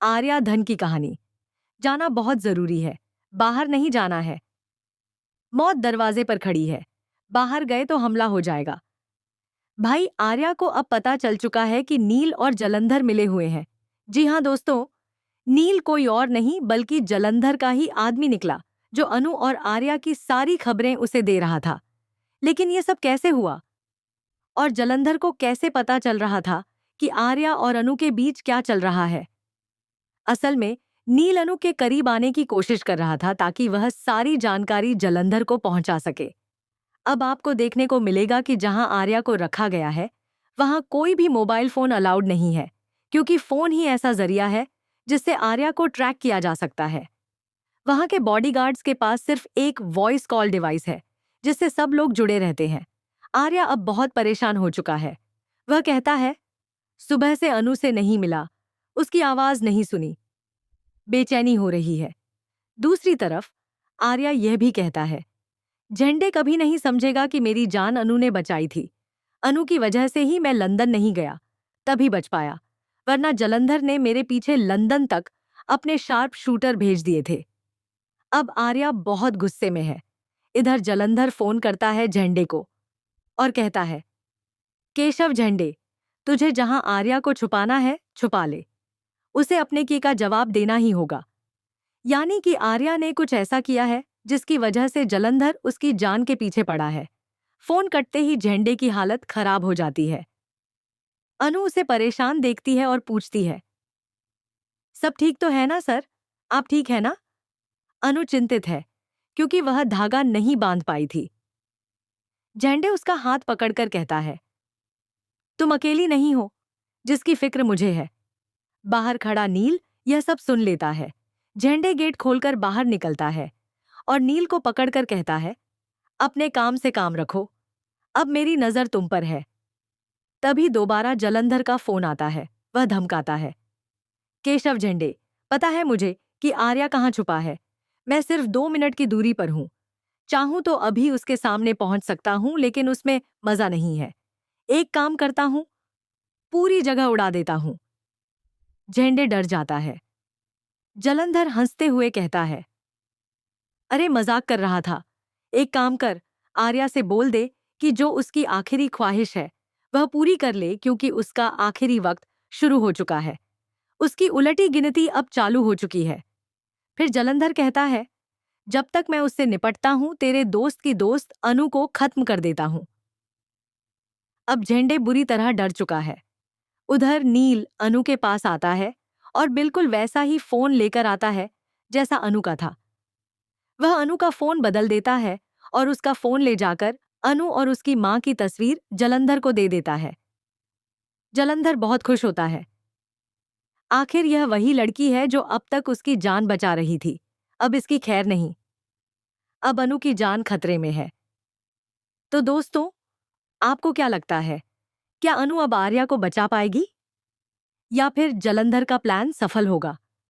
आर्या धन की कहानी। जाना बहुत जरूरी है, बाहर नहीं जाना है। मौत दरवाजे पर खड़ी है, बाहर गए तो हमला हो जाएगा। भाई आर्या को अब पता चल चुका है कि नील और जलंधर मिले हुए हैं। जी हाँ दोस्तों, नील कोई और नहीं बल्कि जलंधर का ही आदमी निकला, जो अनु और आर्या की सारी खबरें उसे दे रहा था। लेकिन ये सब कैसे हुआ और जलंधर को कैसे पता चल रहा था कि आर्या और अनु के बीच क्या चल रहा है? असल में नील अनु के करीब आने की कोशिश कर रहा था ताकि वह सारी जानकारी जलंधर को पहुंचा सके। अब आपको देखने को मिलेगा कि जहां आर्या को रखा गया है वहां कोई भी मोबाइल फोन अलाउड नहीं है, क्योंकि फोन ही ऐसा जरिया है जिससे आर्या को ट्रैक किया जा सकता है। वहां के बॉडीगार्ड्स के पास सिर्फ एक वॉइस कॉल डिवाइस है जिससे सब लोग जुड़े रहते हैं। आर्या अब बहुत परेशान हो चुका है। वह कहता है, सुबह से अनु से नहीं मिला, उसकी आवाज नहीं सुनी, बेचैनी हो रही है। दूसरी तरफ आर्या यह भी कहता है, झंडे कभी नहीं समझेगा कि मेरी जान अनु ने बचाई थी। अनु की वजह से ही मैं लंदन नहीं गया, तभी बच पाया, वरना जलंधर ने मेरे पीछे लंदन तक अपने शार्प शूटर भेज दिए थे। अब आर्या बहुत गुस्से में है। इधर जलंधर फोन करता है झंडे को और कहता है, केशव झंडे, तुझे जहां आर्या को छुपाना है छुपा ले, उसे अपने की का जवाब देना ही होगा। यानी कि आर्या ने कुछ ऐसा किया है जिसकी वजह से जलंधर उसकी जान के पीछे पड़ा है। फोन कटते ही झंडे की हालत खराब हो जाती है। अनु उसे परेशान देखती है और पूछती है, सब ठीक तो है ना सर, आप ठीक है ना? अनु चिंतित है क्योंकि वह धागा नहीं बांध पाई थी। झंडे उसका हाथ पकड़कर कहता है, तुम अकेली नहीं हो, जिसकी फिक्र मुझे है। बाहर खड़ा नील यह सब सुन लेता है। झंडे गेट खोलकर बाहर निकलता है और नील को पकड़कर कहता है, अपने काम से काम रखो, अब मेरी नजर तुम पर है। तभी दोबारा जलंधर का फोन आता है। वह धमकाता है, केशव झंडे, पता है मुझे कि आर्या कहाँ छुपा है। मैं सिर्फ 2 मिनट की दूरी पर हूं। चाहूं तो अभी उसके सामने पहुंच सकता हूं, लेकिन उसमें मजा नहीं है। एक काम करता हूं, पूरी जगह उड़ा देता हूं। झंडे डर जाता है। जलंधर हंसते हुए कहता है, अरे मजाक कर रहा था। एक काम कर, आर्या से बोल दे कि जो उसकी आखिरी ख्वाहिश है वह पूरी कर ले, क्योंकि उसका आखिरी वक्त शुरू हो चुका है। उसकी उलटी गिनती अब चालू हो चुकी है। फिर जलंधर कहता है, जब तक मैं उससे निपटता हूं तेरे दोस्त की दोस्त अनु को खत्म कर देता हूं। अब झंडे बुरी तरह डर चुका है। उधर नील अनु के पास आता है और बिल्कुल वैसा ही फोन लेकर आता है जैसा अनु का था। वह अनु का फोन बदल देता है और उसका फोन ले जाकर अनु और उसकी मां की तस्वीर जलंधर को दे देता है। जलंधर बहुत खुश होता है। आखिर यह वही लड़की है जो अब तक उसकी जान बचा रही थी। अब इसकी खैर नहीं, अब अनु की जान खतरे में है। तो दोस्तों, आपको क्या लगता है, क्या अनु अब आर्या को बचा पाएगी या फिर जलंधर का प्लान सफल होगा?